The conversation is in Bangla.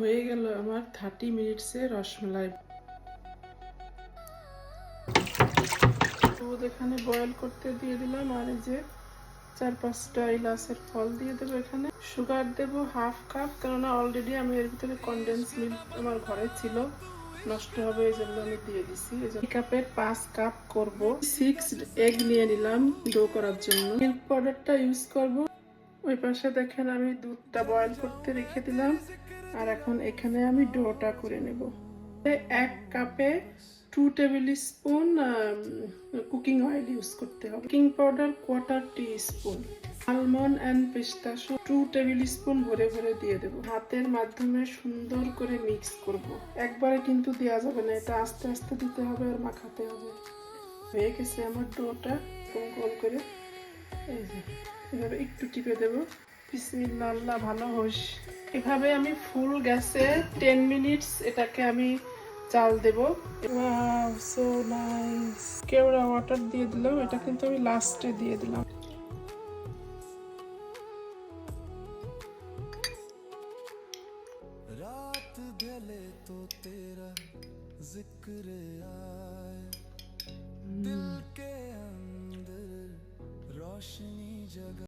হয়ে গেল আমার 30 মিনিটসে রসমালাই। দুধ এখানে বয়েল করতে দিয়ে দিলাম, আর এই যে 4-5টা এলাচের ফল দিয়ে দেবো। এখানে সুগার দেবো 1/2 কাপ, কেননা অলরেডি আমি এর ভিতরে কনডেন্স মিল্ক আমার ঘরে ছিল, নষ্ট হবে এই জন্য আমি দিয়ে দিছি। এই কাপের 5 কাপ করব। 6 এগ নিয়ে নিলাম ডো করার জন্য। মিল্ক পাউডারটা ইউজ করব। ওই পাশে দেখেন আমি দুধটা বয়েল করতে রেখে দিলাম, আর এখন এখানে আমি ডোটা করে নেব। 1 কাপে 2 table spoon cooking oil use করতে হবে। Cooking powder 1/4 teaspoon, almond and পিস্তাশিও 2 table spoon ভরে ভরে দিয়ে দেব। হাতের মাধ্যমে সুন্দর করে মিক্স করব। একবারে কিন্তু দেওয়া যাবে না, এটা আস্তে আস্তে দিতে হবে আর মাখাতে হবে। হয়ে গেছে আমার ডোটা, গোল করে এই যে এভাবে একটু টিপে দেব। বিসমিল্লাহ, আল্লাহ ভালো হোস। এভাবে আমি ফুল গ্যাসে 10 মিনিটস এটাকে আমি চাল দেব। Wow, so nice. কেওড়া ওয়াটার দিয়ে দিলাম, এটা কিন্তু আমি লাস্টে দিয়ে দিলাম। রাত ঢলে তো তেরা जिक्र आए दिल के अंदर रोशनी जगा।